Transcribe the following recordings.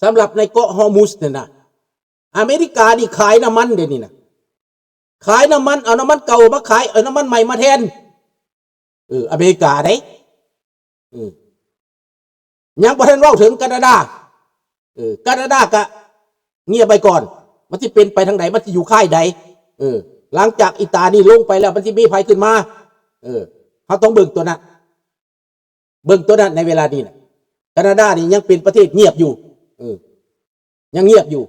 สำหรับในเกาะฮอร์มุซเนี่ยนะอเมริกานี่ขายน้ำมันเดี๋ยวนี้นะขายน้ำมันเอาน้ำมันเก่ามาขายเอาน้ำมันใหม่มาแทนอเมริกาได้ยังบ่ทันเว้าถึงแคนาดาแคนาดาก็เงียบไปก่อนมันที่เป็นไปทางไหนมันที่อยู่ค่ายใดหลังจากอิตานี่ลงไปแล้วมันที่มีภัยขึ้นมาเขาต้องเบิ่งตัวนั้นในเวลานี้นะแคนาดานี่ยังเป็นประเทศเงียบอยู่ยังเงียบอยู่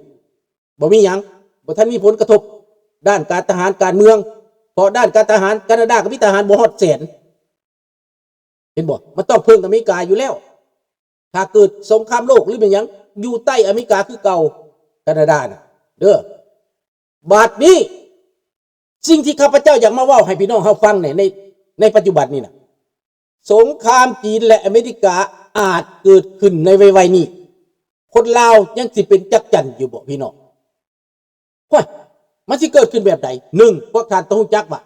บ่มีหยังบ่ทันมีผลกระทบด้านการทหารการเมืองเพราะด้านการทหารแคนาดาก็มีทหารบ่ฮอดแสนเห็นบ่มันต้องเพิ่งอเมริกาอยู่แล้วถ้าเกิดสงครามโลกหรือเป็นหยังอยู่ใต้อเมริกาคือเก่าแคนาดาน่ะเด้อบาดนี้สิ่งที่ข้าพเจ้าอยากมาเว้าให้พี่น้องเฮาฟังในปัจจุบันนี้นะสงครามจีนและอเมริกาอาจเกิดขึ้นในวัยนี้คนลาวยังสิเป็นจักจั่นอยู่บ่พี่น้องเฮ้ยมันสิเกิดขึ้นแบบใด1พวกท่านต้องรู้จักว่า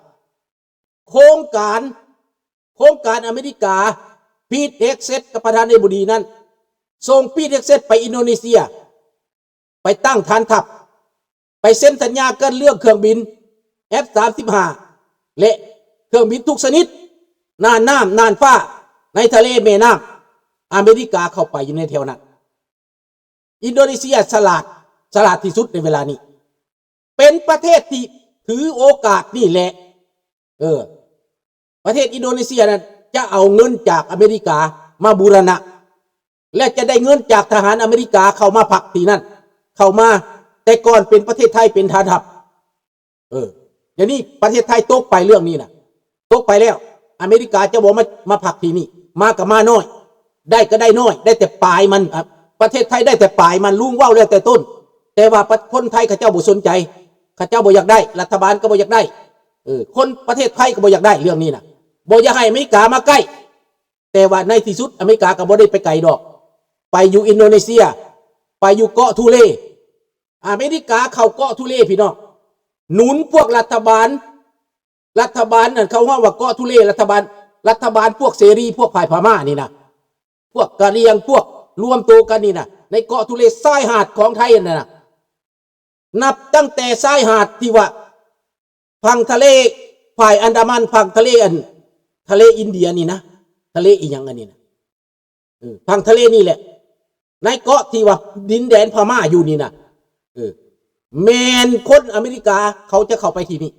โครงการอเมริกาพีทเฮกเซตกับประธานาธิบดีนั้นส่งพีทเฮกเซตไปอินโดนีเซียไปตั้งฐานทัพไปเซ็นสัญญากันเรื่องเครื่องบิน F-35 และเครื่องบินทุกชนิดน่านน้ำน่านฟ้าในทะเลแม่น้ำอเมริกาเข้าไปอยู่ในแถวนั้นอินโดนีเซียฉลาดที่สุดในเวลานี้เป็นประเทศที่ถือโอกาสนี่แหละประเทศอินโดนีเซียนั้นจะเอาเงินจากอเมริกามาบูรณะและจะได้เงินจากทหารอเมริกาเข้ามาพักที่นั่นเข้ามาแต่ก่อนเป็นประเทศไทยเป็นฐานทัพเดี๋ยวนี้ประเทศไทยตกไปเรื่องนี้นะตกไปแล้วอเมริกาจะบอกมาพักที่นี่มากับมาน้อยได้ก็ได้น้อยได้แต่ปลายมันประเทศไทยได้แต่ปลายมันลุงว่าวแล้วแต่ต้นแต่ว่าคนไทยข้าเจ้าบ่สนใจข้าเจ้าบ่อยากได้รัฐบาลก็บ่อยากได้คนประเทศไทยก็บ่อยากได้เรื่องนี้นะบ่อยากให้อเมริกามาใกล้แต่ว่าในที่สุดอเมริกาก็บ่ได้ไปไกลดอกไปอยู่อินโดนีเซียไปอยู่เกาะทูเลอเมริกาเข้าเกาะทูเลพี่น้องหนุนพวกรัฐบาลนั่นเขาว่าเกาะทูเลรัฐบาลพวกเสรีพวกฝ่ายพม่านี่นะพวกกะเหรี่ยงพวกรวมตัวกันนี่นะในเกาะทูเลชายหาดของไทยนั่นนะนับตั้งแต่ชายหาดที่ว่าฝั่งทะเลฝ่ายอันดามันฝั่งทะเลอินเดียนี่นะทะเลอีหยังอันนี้นะฝั่งทะเลนี่แหละในเกาะที่ว่าดินแดนพม่าอยู่นี่นะแมนคนอเมริกาเขาจะเข้าไปที่นี่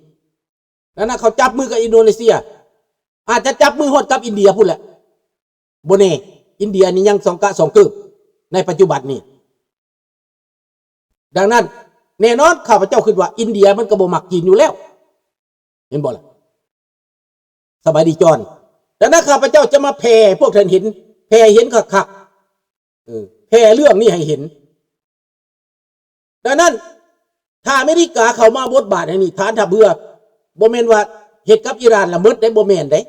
แล้วนะเขาจับมือกับอินโดนีเซียอาจจะจับมือฮอดกับอินเดียพูดแหละโบเนอินเดียนี่ยังสองกะสองกึ่งในปัจจุบันนี้ดังนั้นแน่นอนข้าพเจ้าคิดว่าอินเดียมันก็บ่มักจีนอยู่แล้วเห็นบ่ล่ะสบายดีจอนดังนั้นข้าพเจ้าจะมาแผ่พวกท่านเห็นแผ่เห็นคักแผ่เรื่องนี้ให้เห็นดังนั้นถ้าอเมริกาเข้ามาบทบาทให้นี่ฐานทัพเรือบ่แม่นว่าเฮ็ดกับอิหร่านละมึดได้บ่แม่นได้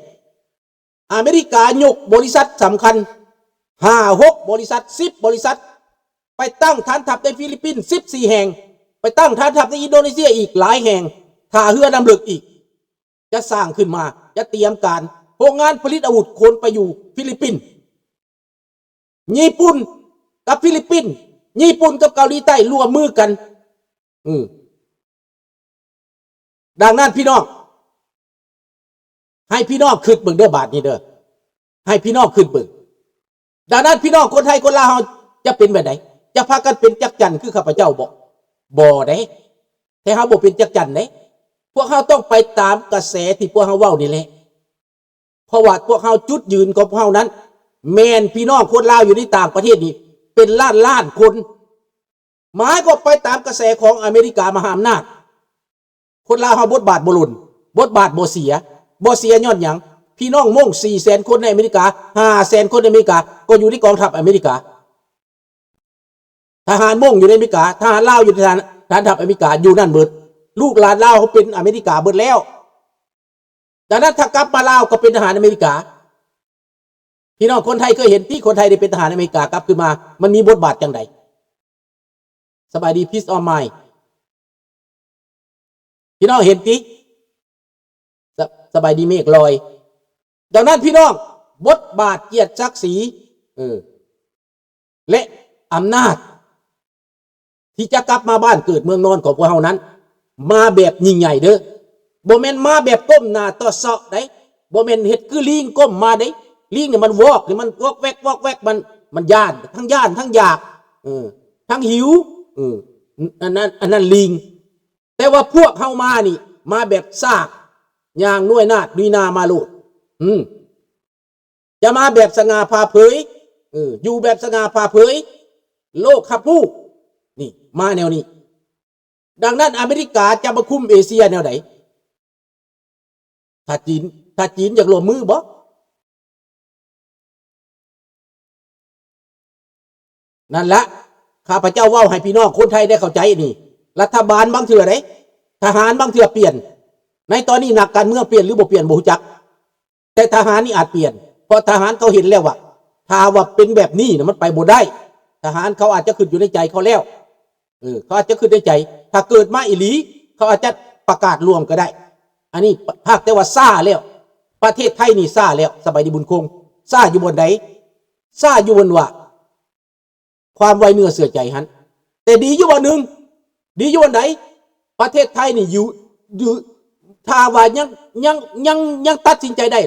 อเมริกายกบริษัทสำคัญ5-6 บริษัท10 บริษัทไปตั้งฐานทัพในฟิลิปปินส์14 แห่งไปตั้งฐานทัพในอินโดนีเซียอีกหลายแห่งท่าเรือน้ำลึกอีกจะสร้างขึ้นมาจะเตรียมการโรงงานผลิตอาวุธคนไปอยู่ฟิลิปปินส์ญี่ปุ่นกับฟิลิปปินส์ญี่ปุ่นกับเกาหลีใต้ร่วมมือกันดังนั้นพี่น้องให้พี่น้องคิดเบิ่งเด้อบาทนี้เด้อให้พี่น้องคิดเบิ่งดังนั้นพี่น้องคนไทยคนลาวจะเป็นแบบไหนจะพากันเป็นจักจั่นคือข้าพเจ้าบ่ได้แต่เฮาบ่เป็นจักจั่นเด้พวกเฮาต้องไปตามกระแสที่พวกเฮาเว้านี่แหละเพราะว่าพวกเฮาจุดยืนของพวกเฮานั้นแม่นพี่น้องคนลาวอยู่ในต่างประเทศนี่เป็นล้านคนหมายก็ไปตามกระแสของอเมริกามหาอำนาจคนลาวเฮาบทบาทบ่หล่นบทบาทบ่เสียย้อนหยังพี่น้องม่ง 400,000 คนในอเมริกา 500,000 คนในอเมริกาก็อยู่ในกองทัพอเมริกาทหารม่งอยู่ในอเมริกาทหารลาวอยู่ในฐานทัพอเมริกาอยู่นั่นเบิดลูกหลานลาวเขาเป็นอเมริกาเบิดแล้วดังนั้นถ้ากลับมาลาวก็เป็นทหารอเมริกาพี่น้องคนไทยเคยเห็นที่คนไทยได้เป็นทหารอเมริกากลับขึ้นมามันมีบทบาทจังไดสบายดี Peace on Mind พี่น้องเห็นติสบายดีเมฆลอยดังนั้นพี่น้องบทบาทเกียรติศักดิ์ศรีและอำนาจ ที่จะกลับมาบ้านเกิดเมืองนอนของพวกเฮานั้นมาแบบยิ่งใหญ่เด้อบ่แม่นมาแบบก้มหน้าต่อเซาะได้บ่แม่นเฮ็ดคือลิงก้มมาได้ลิงเนี่ยมันวอกนี่มันวอกแวกมันย่านทั้งอยากทั้งหิวอันนั้นลิงแต่ว่าพวกเฮามานี่มาแบบซากอย่างน้วยนาดดีนามาโลดจะมาแบบสง่าผ่าเผยอยู่แบบสง่าผ่าเผยโลกขับผู้นี่มาแนวนี้ดังนั้นอเมริกาจะมาคุมเอเชียแนวไหนถ้าจีนอยากรวมมือบ่นั่นละข้าพเจ้าเว้าให้พี่น้องคนไทยได้เข้าใจนี่รัฐบาลบางเถื่อไหนทหารบางเถื่อเปลี่ยนในตอนนี้นักการเมืองเปลี่ยนหรือบ่เปลี่ยนบ่รู้จักแต่ทหารนี่อาจเปลี่ยนเพราะทหารเขาเห็นแล้วว่าถ้าว่าเป็นแบบนี้นะมันไปบ่ได้ทหารเขาอาจจะขึ้นอยู่ในใจเขาแล้วเขาอาจจะขึ้นในใจถ้าเกิดมาอีหลีเขาอาจจะประกาศรวมก็ได้อันนี้ภาคแต่ว่าซ่าแล้วประเทศไทยนี่ซ่าแล้วสบายดีบุญคงซ่าอยู่บนไหนซ่าอยู่บนว่าความไวเนื้อเสื่อใจหันแต่ดีอยู่วันหนึ่งดีอยู่วันไหนประเทศไทยนี่อยู่ถ้าว่ายังตัดสินใจได้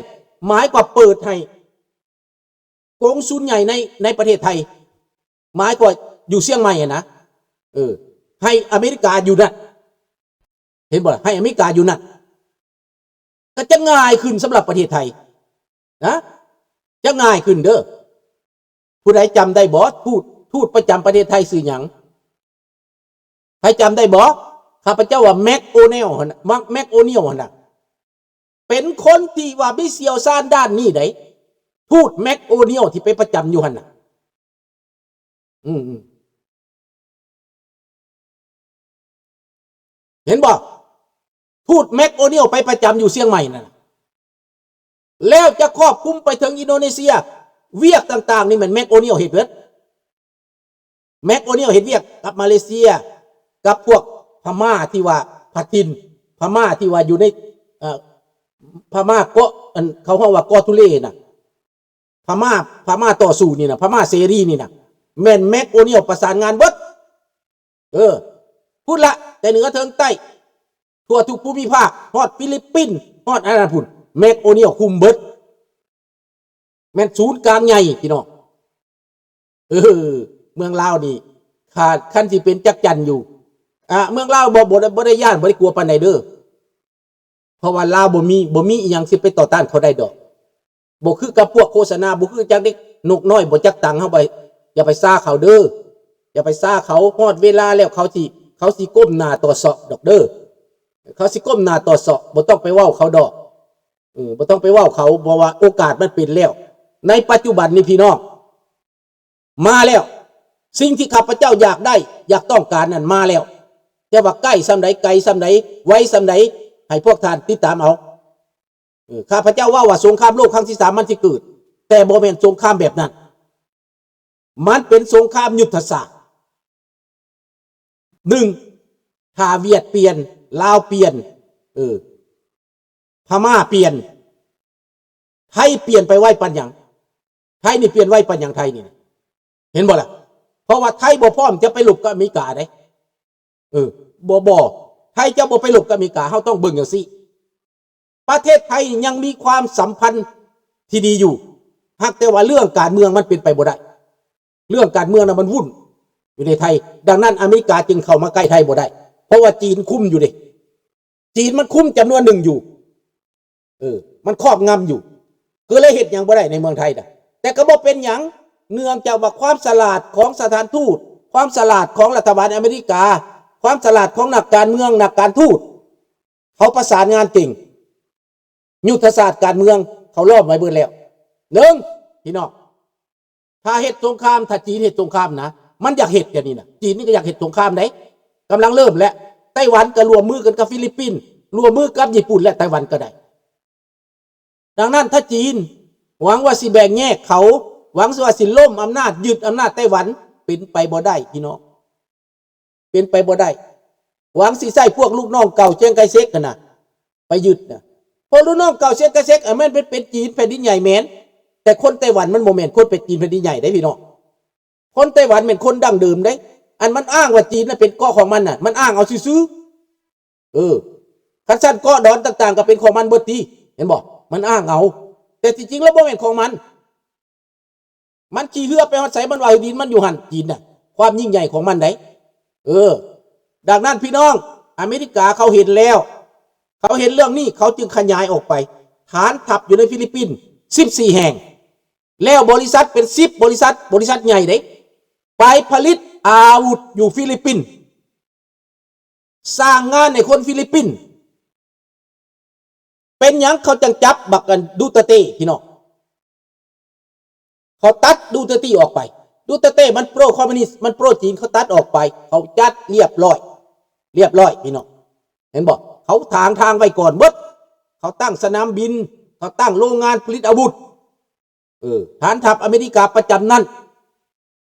หมายกว่าเปิดให้กองศูนย์ใหญ่ในประเทศไทยหมายกว่าอยู่เชียงใหม่นะให้อเมริกาอยู่นั่นเห็นบ่ให้อเมริกาอยู่นั่นก็จะง่ายขึ้นสำหรับประเทศไทยนะจะง่ายขึ้นเด้อผู้ใดจำได้บ่ทูตประจำประเทศไทยสื่อหยังใครจำได้บ่ข้าพเจ้าว่าแม็กโอเนลนะเป็นคนที่ว่ามีเชี่ยวชาญด้านนี้ได้ทูตแม็กโอเนลที่ไปประจำอยู่หั่นน่ะเห็นบ่ทูตแม็กโอเนลไปประจำอยู่เชียงใหม่นั่นแล้วจะครอบคลุมไปถึงอินโดนีเซียเวียกต่างๆนี่มันแม็กโอเนลเฮ็ดเบิดแม็กโอเนลเฮ็ดเวียกกับมาเลเซียกับพวกพม่าที่ว่าพัทินพม่าที่ว่าอยู่ในพม่าก็เขาเรียกว่ากอทุเลน่ะพม่าต่อสู้นี่นะพม่าเสรีนี่นะแม่นแม็กโอเนลประสานงานเบิดพูดละแต่เหนือเทิงใต้ทั่วทุกภูมิภาคฮอดฟิลิปปินส์ฮอดอะไรพุ่นแม็กโอเนลคุมเบิดแม่นศูนย์กลางใหญ่พี่น้องเมืองลาวนี่ขาดขั้นที่เป็นจักจันอยู่เมืองลาวบ่ได้ย่านบ่ได้กลัวปานใดเด้อเพราะว่าลาวบ่มีอีหยังสิไปต่อต้านเขาได้ดอกบ่คือกับพวกโฆษณาบ่คือจักเด็กนกน้อยบ่จักตังเฮาไปอย่าไปซ่าเขาเด้ออย่าไปซ่าเขาฮอดเวลาแล้วเขาสิก้มหน้าต่อเสาะดอกเด้อเขาสิก้มหน้าต่อเสาะบ่ต้องไปเว้าเขาดอกบ่ต้องไปเว้าเขาเพราะว่าโอกาสมันเป็นแล้วในปัจจุบันนี้พี่น้องมาแล้วสิ่งที่ข้าพเจ้าอยากได้อยากต้องการนั้นมาแล้วแต่ว่าใกล้ซ้ำใดไกลซ้ำใดไว้ซ้ำใดให้พวกท่านติดตามเอาข้าพเจ้าว่าสงครามโลกครั้งที่3มันสิเกิดแต่บ่แม่นสงครามแบบนั้นมันเป็นสงครามยุทธศาสตร์1ถ้าเวียดเปลี่ยนลาวเปลี่ยนพม่าเปลี่ยนไทยเปลี่ยนไปไว้ปัญญังไทยนี่เปลี่ยนไว้ปัญญังไทยนี่เห็นบ่ล่ะเพราะว่าไทยบ่พร้อมจะไปหลบกับอเมริกาได้บ่ไทยจะบ่ไปหลบกับอเมริกาเฮาต้องเบิ่งจังซี่ประเทศไทยยังมีความสัมพันธ์ที่ดีอยู่หากแต่ว่าเรื่องการเมืองมันเป็นไปบ่ได้เรื่องการเมืองน่ะมันวุ่นอยู่ในไทยดังนั้นอเมริกาจึงเข้ามาใกล้ไทยบ่ได้เพราะว่าจีนคุมอยู่ดิจีนมันคุมจำนวนหนึ่งอยู่มันครอบงำอยู่ก็เลยเฮ็ดหยังบ่ได้ในเมืองไทยน่ะแต่ก็บ่เป็นหยังเนื่องจากว่าความฉลาดของสถานทูตความฉลาดของรัฐบาลอเมริกาความฉลาดของนักการเมืองนักการทูตเขาประสานงานเก่งยุทธศาสตร์การเมืองเขารอบไว้เบิดแล้วพี่น้องถ้าเฮ็ดสงครามถ้าจีนเฮ็ดสงครามนะมันอยากเฮ็ดอย่างนี้นะจีนนี่ก็อยากเฮ็ดสงครามได้กำลังเริ่มแล้วไต้หวันก็รวมมือกันกับฟิลิปปินส์รวมมือกับญี่ปุ่นและไต้หวันก็ได้ดังนั้นถ้าจีนหวังว่าสิแบ่งแยกเขาหวังว่าสิล้มอำนาจยึดอำนาจไต้หวันเป็นไปบ่ได้พี่น้องเป็นไปบ่ได้หวังสิใส่พวกลูกน้องเก่าเจียงไคเซ็กกันนะไปยึดนะพอลูกน้องเก่าเจียงไคเซ็กมันเป็นจีนแผ่นดินใหญ่แม่นแต่คนไต้หวันมันโมเมนต์คนเป็นจีนแผ่นดินใหญ่ได้พี่น้องคนไต้หวันเป็นคนดั้งเดิมได้ อันมันอ้างว่าจีนน่ะเป็นเกาะของมันน่ะมันอ้างเอาซื่อคันสั้นเกาะดอนต่างๆก็เป็นของมันเบิดทีเห็นบ่มันอ้างเอาแต่จริงๆแล้วบ่แม่นของมันขี่เรือไปฮอดไสมันว่าดินมันอยู่หั่นจีนน่ะความยิ่งใหญ่ของมันได้ดังนั้นพี่น้องอเมริกาเขาเห็นแล้วเขาเห็นเรื่องนี้เขาจึงขยายออกไปฐานทัพอยู่ในฟิลิปปินส์14แห่งแล้วบริษัทเป็น10บริษัทใหญ่เด้ไปผลิตอาวุธอยู่ฟิลิปปินส์สร้างงานในคนฟิลิปปินส์เป็นหยังเขาจังจับบักกันดูเตเต้พี่น้องเขาตัดดูเตเต้ออกไปดูเตเต้มันโปรคอมมิวนิสต์มันโปรจีนเขาตัดออกไปเขาจัดเรียบร้อยพี่น้องเห็นบอกเขาทางไว้ก่อนเบิดเขาตั้งสนามบินเขาตั้งโรงงานผลิตอาวุธฐานทัพอเมริกาประจำนั้น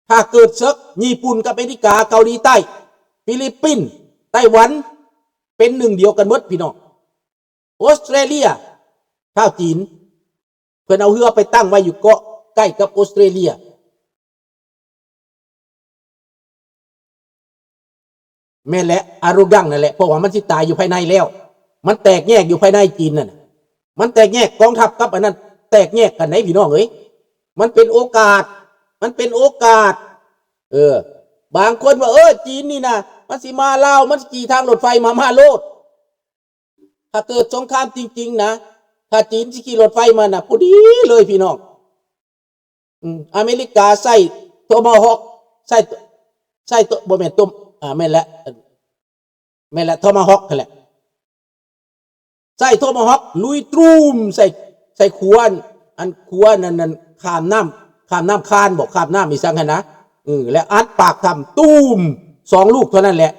ถ้าเกิดศึกญี่ปุ่นกับอเมริกาเกาหลีใต้ฟิลิปปินส์ไต้หวันเป็นหนึ่งเดียวกันหมดพี่น้องออสเตรเลียชาวจีนเพื่อนเอาเรือไปตั้งไว้อยู่เกาะใกล้กับออสเตรเลียแม่นแหละอารุกังนั่นแหละเพราะว่ามันสิตายอยู่ภายในแล้วมันแตกแยกอยู่ภายในจีนนั่นมันแตกแยกกองทัพกับอันนั้นแตกแยกกันไหนพี่น้องเอ้ยมันเป็นโอกาสบางคนว่าจีนนี่นะมันสิมาลาวมันขี่ทางรถไฟมาโลดถ้าเกิดสงครามจริงๆนะถ้าจีนสิขี่รถไฟมาน่ะพอดีเลยพี่น้องอเมริกาใส่โทมาฮอกใส่ตัวบ่แม่นตุ้มแม่นละโทมาฮอกนั่นแหละใส่โทมาฮอกลุยตรูมใส่ขวานอันขวานนั่นข้ามน้ำคานบอกข้ามน้ำอีสังหั่นนะและอัดปากทำตูม2ลูกเท่านั้นแหละ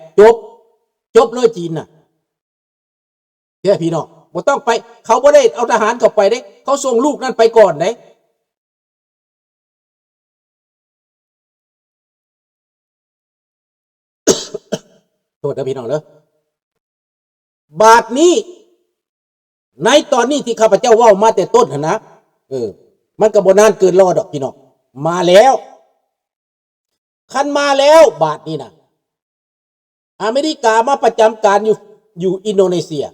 จบเลยจีนน่ะเฮ้ยพี่น้องบ่ต้องไปเขาบ่ได้เอาทหารเข้าไปเด้เขาส่งลูกนั้นไปก่อนเด้โทษนะพี่น้องเด้อบาทนี้ในตอนนี้ที่ข้าพเจ้าเว้ามาแต่ต้นนะมันก็บ่นานเกินรอดอกพี่น้องมาแล้วคันมาแล้วบาทนี้นะอเมริกามาประจำการอยู่อินโดนีเซีย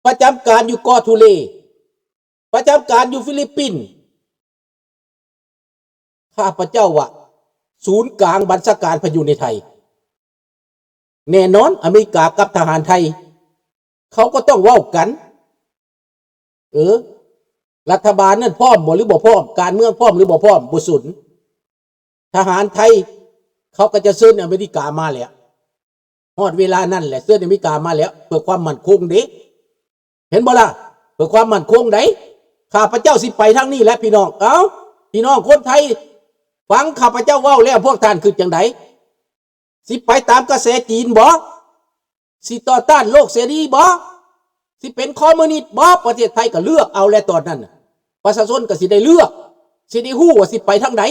ประจำการอยู่เกาะทูเลประจำการอยู่ฟิลิปปินส์ข้าพเจ้าว่าศูนย์กลางบัญชาการพอยู่ในไทยแน่นอนอเมริกากับทหารไทยเขาก็ต้องเว้ากันรัฐบาลนั่นพร้อมบ่หรือบ่พร้อมการเมืองพร้อมหรือบ่พร้อมบ่สุนทหารไทยเขาก็จะเชิญอเมริกามาแล้วฮอดเวลานั่นแหละเชิญอเมริกามาแล้วเพื่อความมั่นคงเด้เห็นบ่ล่ะเพื่อความมั่นคงได้ข้าพเจ้าสิไปทางนี้แหละพี่น้องพี่น้องคนไทยฟังข้าพเจ้าเว้าแล้วพวกท่านคือจังไดสิไปตามกระแสจีนบ่สิต่อต้านโลกเสรีบ่สิเป็นคอมมิวนิสต์บ่ประเทศไทยก็เลือกเอาแล้วตอนนั้นประชาชนก็สิได้เลือกสิได้ฮู้ว่าสิไปทางไหน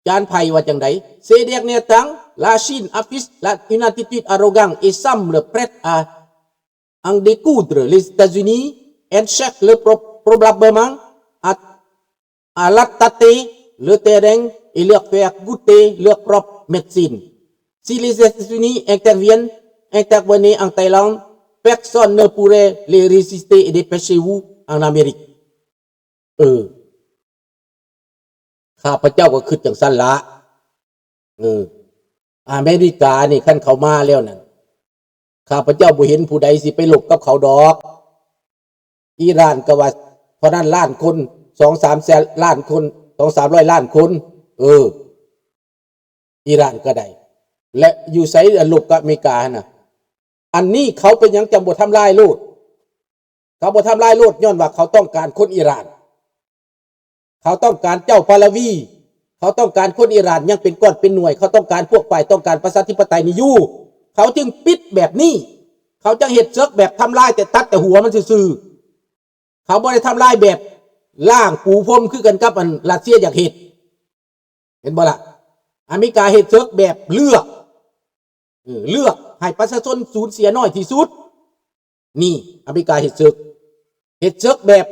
จานไผ่ว่าจังไดเสเด็กเนี่ยตังลาชินอาฟิสla une attitude arrogante et semble prête à en découdre les États-Unis et cherche probablement à l'attaquer le terrain et leur faire goûter leur propre médecine. Si les États-Unis intervenaient en Thaïlande, personne ne pourrait les résister et dépêchez-vous en Amérique. ข้าพเจ้าก็คิดจังซั่นละอเมริกานี่คันเขามาแล้วนั่นข้าพเจ้าบ่เห็นผู้ใดสิไปหลบกับเขาดอกอิหร่านก็ว่าเพราะนั้นล้านคน 2-3 แสนล้านคน 200-300 ล้านคนอิหร่านก็ได้และอยู่ไสหลบกับอเมริกาน่ะอันนี้เขาเป็นหยังจังบ่ทำลายโลดเขาบ่ทำลายโลดย้อนว่าเขาต้องการคนอิหร่านเขาต้องการเจ้าพาลาวีเขาต้องการคนอิหร่านยังเป็นก้อนเป็นหน่วยเขาต้องการพวกฝ่ายต้องการประชาธิปไตยนี่อยู่เขาจึงปิดแบบนี้เขาจะเฮ็ดศึกแบบทำลายแต่ตัดแต่หัวมันซื่อๆเขาบ่ได้ทำลายแบบล่างปูพรมคือกันกับอันรัสเซียอยากเฮ็ดเห็นบ่ล่ะอเมริกาเฮ็ดศึกแบบเลือกให้ประชาชนสูญเสียน้อยที่สุดนี่อเมริกาเฮ็ดศึกแบบ